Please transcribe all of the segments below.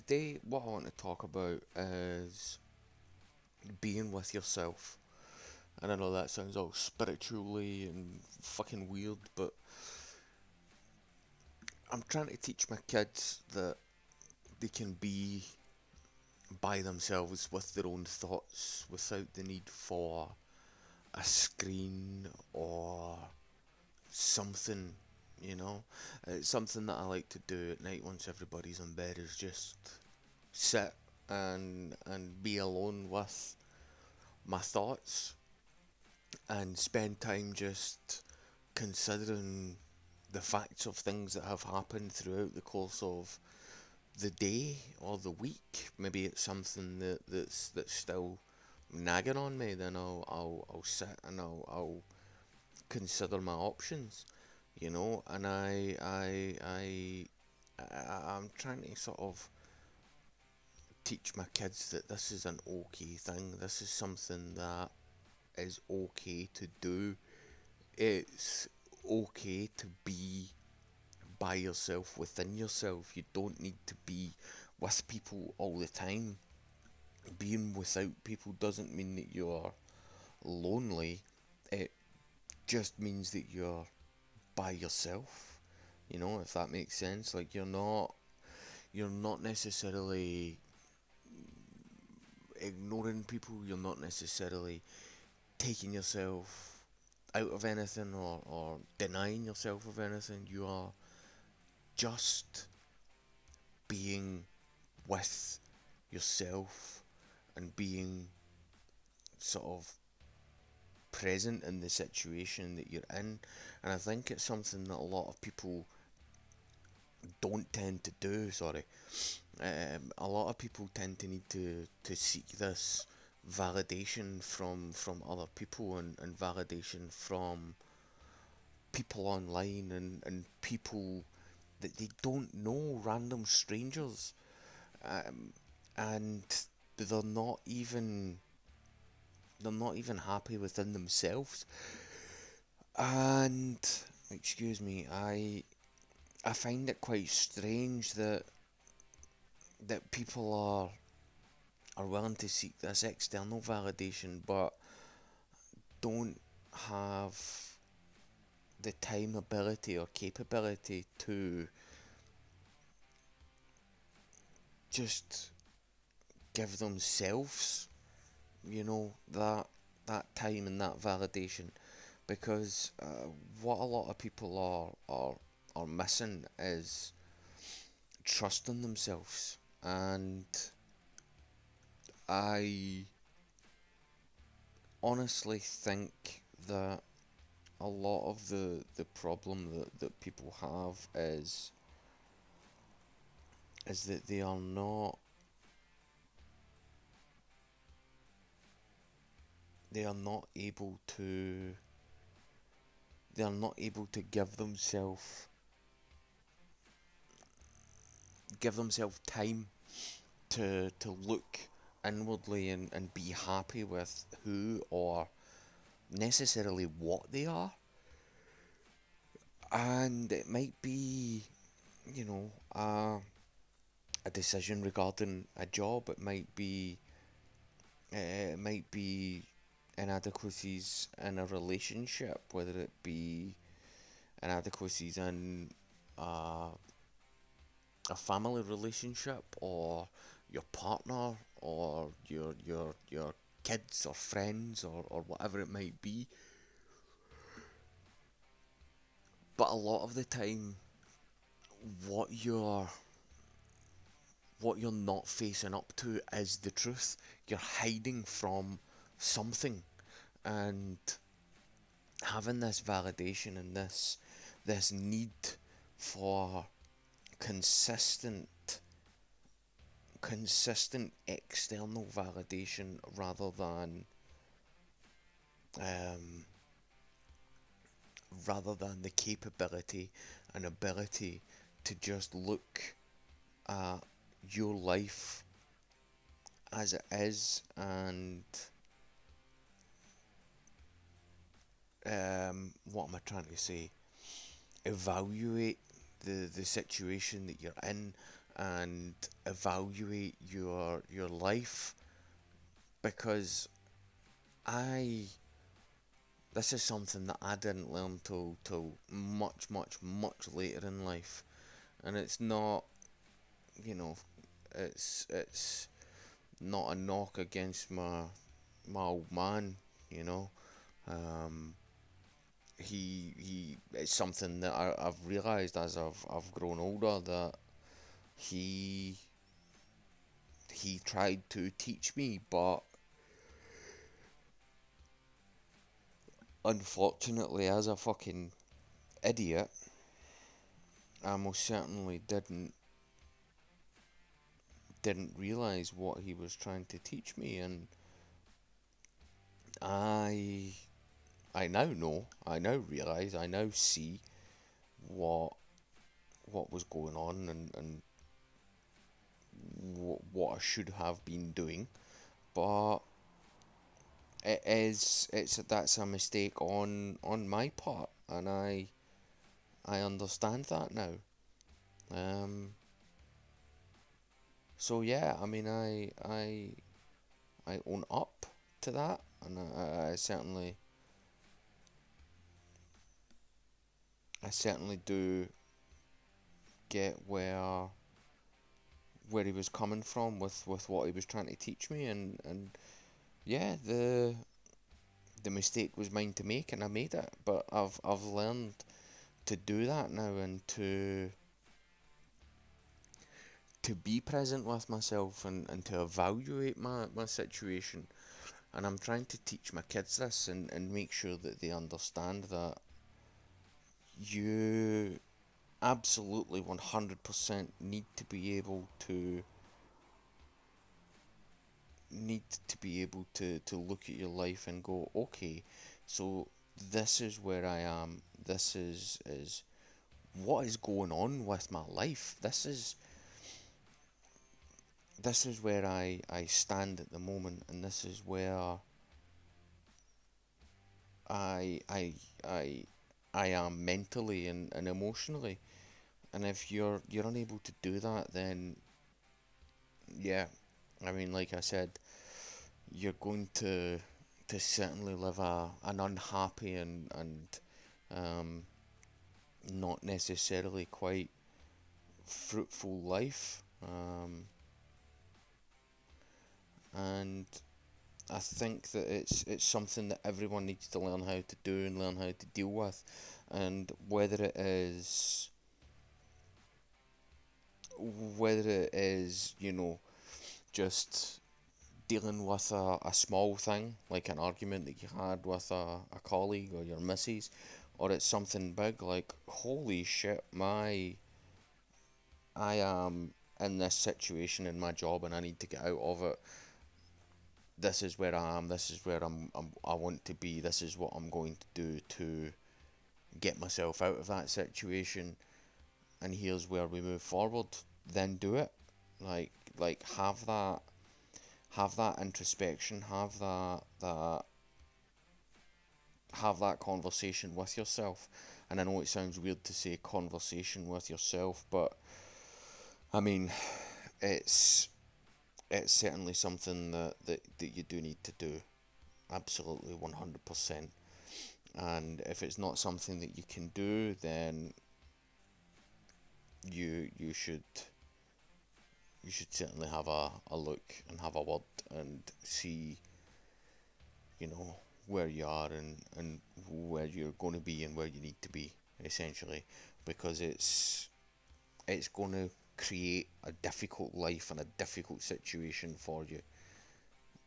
Today, what I want to talk about is being with yourself. And I know that sounds all spiritually and fucking weird, but I'm trying to teach my kids that they can be by themselves with their own thoughts without the need for a screen or something, you know? It's something that I like to do at night once everybody's in bed is just sit and be alone with my thoughts and spend time just considering the facts of things that have happened throughout the course of the day or the week. Maybe it's something that's still nagging on me. Then I'll sit and I'll consider my options. And I'm trying to sort of teach my kids that this is an okay thing. This is something that is okay to do. It's okay to be by yourself within yourself. You don't need to be with people all the time. Being without people doesn't mean that you're lonely. It just means that you're by yourself. If that makes sense. Like you're not necessarily ignoring people. You're not necessarily taking yourself out of anything or denying yourself of anything. You are just being with yourself and being sort of present in the situation that you're in. And I think it's something that a lot of people don't tend to do. Sorry, a lot of people tend to need to seek this validation from other people and validation from people online and people that they don't know, random strangers, um, and they're not even they're not even happy within themselves. And excuse me, I find it quite strange that people are willing to seek this external validation, but don't have the time, ability, or capability to just give themselves, that time and that validation. Because what a lot of people are missing is trusting themselves. And I honestly think that a lot of the problem that people have is that they are not able to give themselves time to look inwardly and be happy with who or necessarily what they are. And it might be, you know, a decision regarding a job. It might be inadequacies in a relationship, whether it be inadequacies in uh, a family relationship or your partner or your kids or friends or whatever it might be. But a lot of the time, what you're what you're not facing up to is the truth. You're hiding from something, and having this validation and this need for consistent consistent external validation um, rather than the capability and ability to just look at your life as it is and what am I trying to say? Evaluate the situation that you're in and evaluate your life, because I this is something that I didn't learn till much later in life, and it's not, you know, it's not a knock against my old man, you know. Um, he it's something that I've realised as I've grown older, that he he tried to teach me, but unfortunately, as a fucking idiot, I most certainly didn't realise what he was trying to teach me, and I I now know, I now realise, I now see what what was going on, and what I should have been doing, but it's that's a mistake on my part, and I understand that now. Um, so yeah, I mean, I own up to that, and I certainly do get where he was coming from with what he was trying to teach me, and yeah, the mistake was mine to make, and I made it, but I've learned to do that now, and to be present with myself, and to evaluate my situation. And I'm trying to teach my kids this, and make sure that they understand that you absolutely 100% need to be able to look at your life and go, okay, so this is where I am, this is what is going on with my life, this is where I stand at the moment, and this is where I I I I am mentally and emotionally. And if you're unable to do that, then yeah, I mean, like I said, you're going to certainly live an unhappy and um, not necessarily quite fruitful life. And I think that it's something that everyone needs to learn how to do and learn how to deal with, and whether it is, you know, just dealing with a small thing like an argument that you had with a colleague or your missus, or it's something big like, holy shit, I am in this situation in my job and I need to get out of it. This is where I am. This is where I want to be. This is what I'm going to do to get myself out of that situation. And here's where we move forward. Then do it. Like have that introspection. Have that conversation with yourself. And I know it sounds weird to say conversation with yourself, but I mean, it's it's certainly something that you do need to do. Absolutely 100%. And if it's not something that you can do, then you you should certainly have a look and have a word and see, you know, where you are, and where you're going to be and where you need to be, essentially, because it's going to create a difficult life and a difficult situation for you,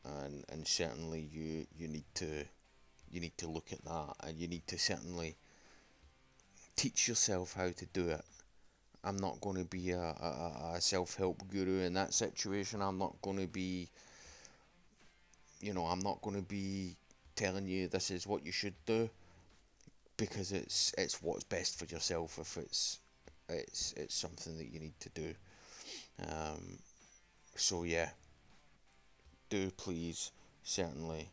and certainly you need to look at that, and you need to certainly teach yourself how to do it. I'm not going to be a self help guru in that situation. I'm not going to be, you know, I'm not going to be telling you this is what you should do, because it's what's best for yourself. If it's something that you need to do. Um, so yeah, do please certainly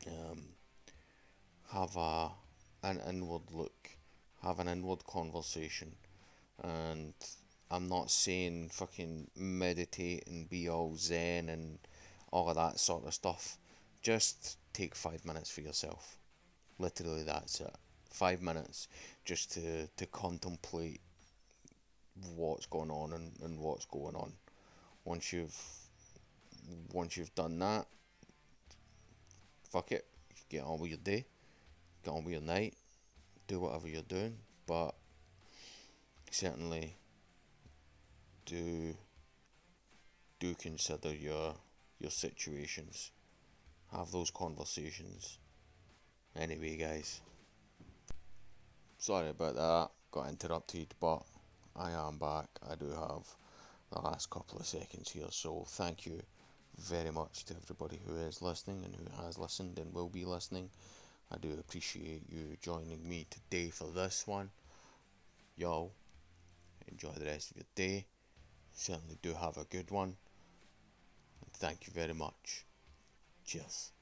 um, have an inward look, have an inward conversation, and I'm not saying fucking meditate and be all zen and all of that sort of stuff. Just take 5 minutes for yourself. Literally, that's it. 5 minutes just to contemplate what's going on and what's going on. Once you've once you've done that, fuck it. Get on with your day, get on with your night, do whatever you're doing, but certainly do consider your situations. Have those conversations. Anyway, guys, sorry about that. Got interrupted, but I am back. I do have the last couple of seconds here, so thank you very much to everybody who is listening and who has listened and will be listening. I do appreciate you joining me today for this one. Y'all, enjoy the rest of your day. Certainly do have a good one. And thank you very much. Cheers.